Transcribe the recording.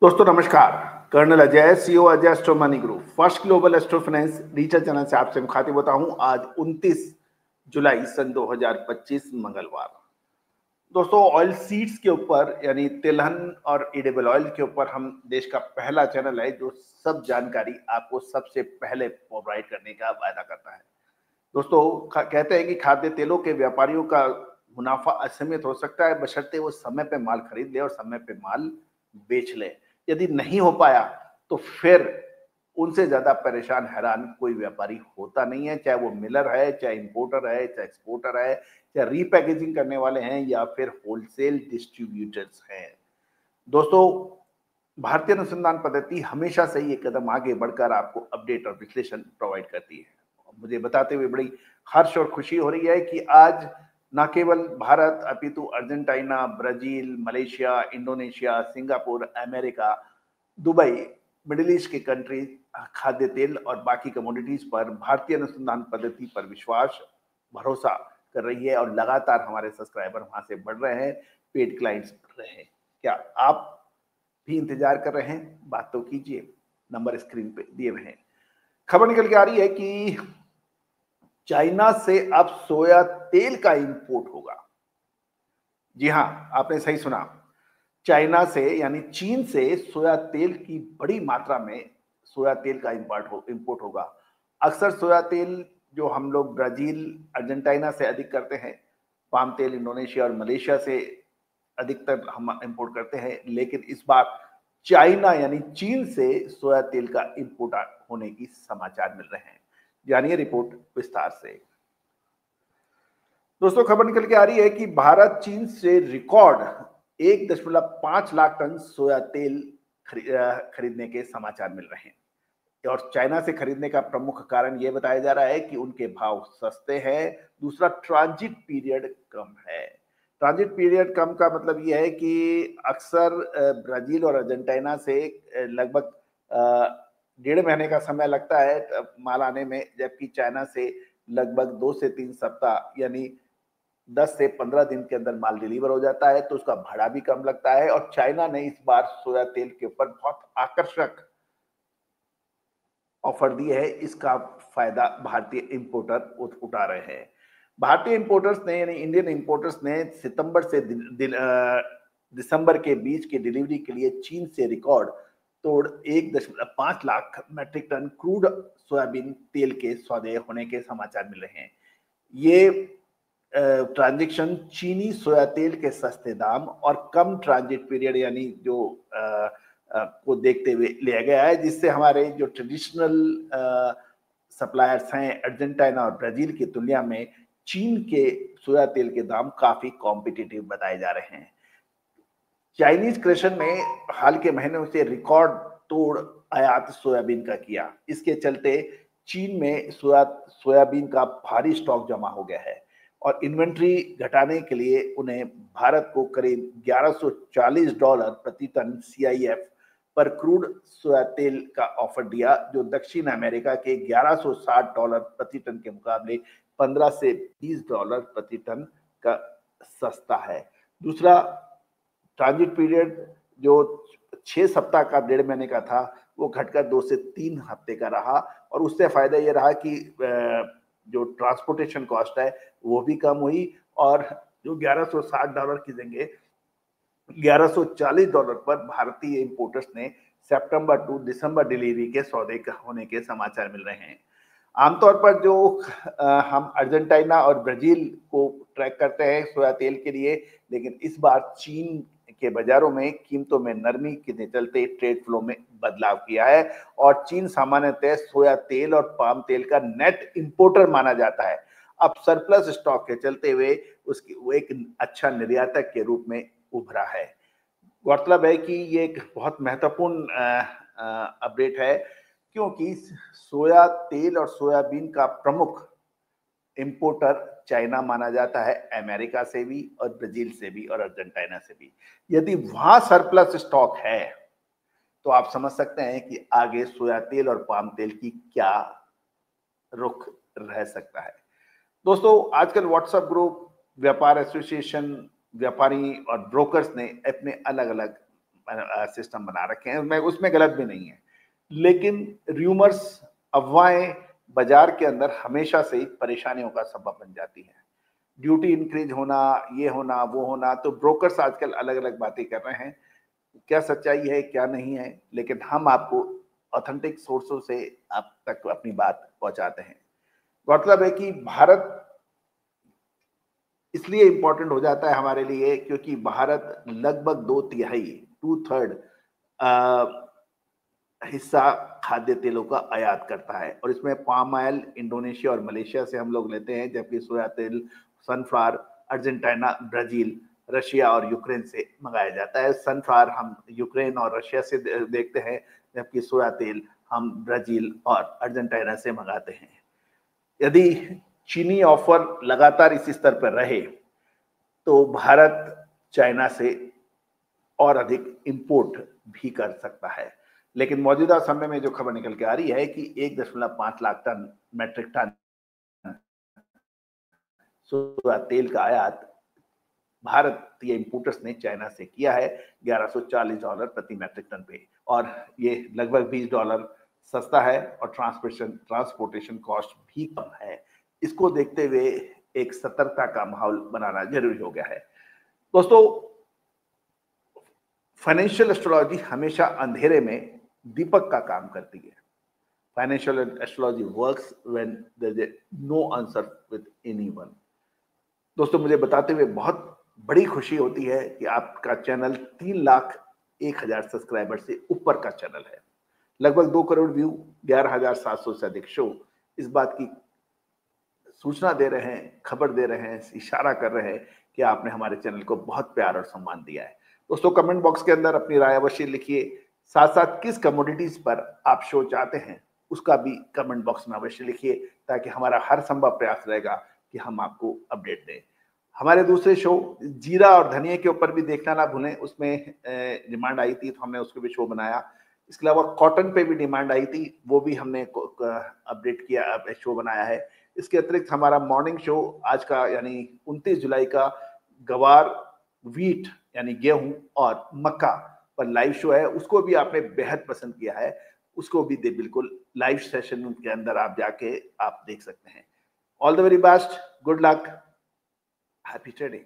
दोस्तों नमस्कार। Colonel Ajay, CEO Ajay astro money group, first global astro finance digital channel से आपसे मुखातिब होता हूं। आज 29 जुलाई सन 2025 मंगलवार। दोस्तों ऑयल सीड्स के ऊपर यानी तिलहन और एडिबल ऑयल के ऊपर हम देश का पहला चैनल है जो सब जानकारी आपको सबसे पहले प्रोवाइड करने का वायदा करता है। दोस्तों कहते हैं कि खाद्य तेलों के व्यापारियों का मुनाफा असीमित हो सकता है बशर्ते वो समय पे माल खरीद ले और समय पे माल बेच ले। यदि नहीं हो पाया तो फिर उनसे ज्यादा परेशान हैरान कोई व्यापारी होता नहीं है, चाहे वो मिलर है, चाहे इंपोर्टर है, चाहे एक्सपोर्टर है, चाहे रीपैकेजिंग करने वाले हैं या फिर होलसेल डिस्ट्रीब्यूटर्स हैं। दोस्तों भारतीय अनुसंधान पद्धति हमेशा से ही एक कदम आगे बढ़कर आपको अपडेट और विश्लेषण प्रोवाइड करती है। मुझे बताते हुए बड़ी हर्ष और खुशी हो रही है कि आज न केवल भारत अपितु Argentina, Brazil, Malaysia, Indonesia, Singapore, America, Dubai, middle east के कंट्री खाद्य तेल और बाकी कमोडिटीज पर भारतीय अनुसंधान पद्धति पर विश्वास भरोसा कर रही है और लगातार हमारे सब्सक्राइबर वहां से बढ़ रहे हैं, पेड क्लाइंट्स बढ़ रहे हैं। क्या आप भी इंतजार कर रहे हैं? बात तो कीजिए, नंबर स्क्रीन पे दिए हुए हैं। खबर निकल के आ रही है कि चाइना से अब सोया तेल का इंपोर्ट होगा। जी हां, आपने सही सुना। चाइना से यानी चीन से सोया तेल की बड़ी मात्रा में सोया तेल का इंपोर्ट होगा। अक्सर सोया तेल जो हम लोग ब्राजील, अर्जेंटीना से अधिक करते हैं, पाम तेल इंडोनेशिया और मलेशिया से अधिकतर हम इंपोर्ट करते हैं, लेकिन इस बार चाइना यानी चीन से सोया तेल का इंपोर्ट होने की समाचार मिल रहे हैं। जानिए रिपोर्ट विस्तार से। दोस्तों खबर निकल के आ रही है कि भारत चीन से रिकॉर्ड 1.5 लाख टन सोया तेल खरीदने के समाचार मिल रहे हैं और चाइना से खरीदने का प्रमुख कारण यह बताया जा रहा है कि उनके भाव सस्ते हैं। दूसरा, ट्रांजिट पीरियड कम है। ट्रांजिट पीरियड कम का मतलब यह है कि अक्सर ब्राजील और अर्जेंटीना से लगभग 1.5 महीने का समय लगता है माल आने में, जबकि चाइना से लगभग 2 से 3 सप्ताह यानी 10 से 15 दिन के अंदर माल डिलीवर हो जाता है, तो उसका भाड़ा भी कम लगता है। और चाइना ने इस बार सोया तेल के ऊपर बहुत आकर्षक ऑफर दी है, इसका फायदा भारतीय इंपोर्टर उठा रहे हैं। भारतीय इंपोर्टर्स ने यानी इंडियन इंपोर्टर्स ने सितंबर से दिसंबर के बीच की डिलीवरी के लिए चीन से रिकॉर्ड तोड़ 1.5 lakh metric ton crude soybean तेल के सौदे होने के समाचार मिल रहे हैं। ये ट्रांजैक्शन चीनी सोया तेल के सस्ते दाम और कम ट्रांजिट पीरियड यानी जो को देखते हुए लिया गया है, जिससे हमारे जो ट्रेडिशनल सप्लायर्स हैं अर्जेंटीना और ब्राजील की तुलना में चीन के सोया तेल के दाम काफी कॉम्पिटिटिव बताए जा रहे हैं। चाइनीज क्रशर ने हाल के महीनों से रिकॉर्ड तोड़ आयात सोयाबीन का किया। इसके चलते चीन में सोयाबीन का भारी स्टॉक जमा हो गया है और इन्वेंट्री घटाने के लिए उन्हें भारत को करीब $1140 प्रति टन CIF पर क्रूड सोया तेल का ऑफर दिया, जो दक्षिण अमेरिका के $1160 प्रति टन के मुकाबले $15 से $20 प्रति टन का सस्ता है। दूसरा, ट्रांजिट पीरियड जो 6 सप्ताह का 1.5 महीने का था वो घटकर 2 से 3 हफ्ते का रहा और उससे फायदा ये रहा कि जो ट्रांसपोर्टेशन कॉस्ट है वो भी कम हुई और जो $1160 की जगह $1140 पर भारतीय इंपोर्टर्स ने सितंबर टू दिसंबर डिलीवरी के सौदे होने के समाचार मिल रहे हैं। आमतौर पर जो हम अर्जेंटीना और ब्राजील को ट्रैक करते हैं सोया तेल के लिए, लेकिन इस बार चीन के बाजारों में कीमतों में नरमी के चलते ट्रेड फ्लो में बदलाव किया है और चीन सामान्यतः सोया तेल और पाम तेल का नेट इंपोर्टर माना जाता है। अब सरप्लस स्टॉक के चलते हुए उसकी वो एक अच्छा निर्यातक के रूप में उभरा है। गौरतलब है कि ये एक बहुत महत्वपूर्ण अपडेट है क्योंकि सोया तेल और सोयाबीन का प्रमुख इंपोर्टर चाइना माना जाता है, अमेरिका से भी और ब्राजील से भी और अर्जेंटीना से भी। यदि वहां सरप्लस स्टॉक है तो आप समझ सकते हैं कि आगे सोया तेल और पाम तेल की क्या रुख रह सकता है। दोस्तों आजकल व्हाट्सएप ग्रुप, व्यापार एसोसिएशन, व्यापारी और ब्रोकर्स ने अपने अलग अलग सिस्टम बना रखे हैं, मैं उसमें गलत भी नहीं है, लेकिन र्यूमर्स, अफवाहें बाजार के अंदर हमेशा से ही परेशानियों का सबब बन जाती है। ड्यूटी इंक्रीज होना, ये होना, वो होना, तो ब्रोकर्स आजकल अलग अलग बातें कर रहे हैं, क्या सच्चाई है क्या नहीं है, लेकिन हम आपको ऑथेंटिक सोर्सों से आप तक अपनी बात पहुंचाते हैं। मतलब है कि भारत इसलिए इंपॉर्टेंट हो जाता है हमारे लिए क्योंकि भारत लगभग 2/3 2/3 हिस्सा खाद्य तेलों का आयात करता है, और इसमें पाम ऑयल इंडोनेशिया और मलेशिया से हम लोग लेते हैं, जबकि सोया तेल, सनफ्लावर अर्जेंटीना, ब्राजील, रशिया और यूक्रेन से मंगाया जाता है। सनफ्लावर हम यूक्रेन और रशिया से देखते हैं, जबकि सोया तेल हम ब्राजील और अर्जेंटीना से मंगाते हैं। यदि चीनी ऑफर लगातार इसी स्तर पर रहे तो भारत चाइना से और अधिक इंपोर्ट भी कर सकता है, लेकिन मौजूदा समय में जो खबर निकल के आ रही है कि 1.5 लाख टन मैट्रिक टन सोया तेल का आयात भारतीय इंपोर्टर्स ने चाइना से किया है $1140 प्रति मैट्रिक टन पे, और ये लगभग $20 सस्ता है और ट्रांसपोर्टेशन कॉस्ट भी कम है। इसको देखते हुए एक सतर्कता का माहौल बनाना जरूरी हो गया है। दोस्तों, फाइनेंशियल एस्ट्रोलॉजी हमेशा अंधेरे में दीपक का काम करती है। Financial astrology works when there is no answer with anyone. दोस्तों, मुझे बताते हुए बहुत बड़ी खुशी होती है कि आपका चैनल 3,01,000 सब्सक्राइबर से ऊपर का चैनल है, लगभग 2 करोड़ व्यू, 11,700 से अधिक शो इस बात की सूचना दे रहे हैं, खबर दे रहे हैं, इशारा कर रहे हैं कि आपने हमारे चैनल को बहुत प्यार और सम्मान दिया है। दोस्तों, कमेंट बॉक्स के अंदर अपनी राय अवश्य लिखिए, साथ साथ किस कमोडिटीज पर आप शो चाहते हैं उसका भी कमेंट बॉक्स में अवश्य लिखिए, ताकि हमारा हर संभव प्रयास रहेगा कि हम आपको अपडेट दें। हमारे दूसरे शो जीरा और धनिया के ऊपर भी देखना ना भूलें, उसमें डिमांड आई थी तो हमने उसको भी शो बनाया। इसके अलावा कॉटन पे भी डिमांड आई थी, वो भी हमने अपडेट किया, शो बनाया है। इसके अतिरिक्त हमारा मॉर्निंग शो आज का यानी 29 जुलाई का गवार, वीट यानी गेहूं और मक्का पर लाइव शो है, उसको भी आपने बेहद पसंद किया है, उसको भी बिल्कुल लाइव सेशन के अंदर आप जाके आप देख सकते हैं। All the very best, good luck, happy trading.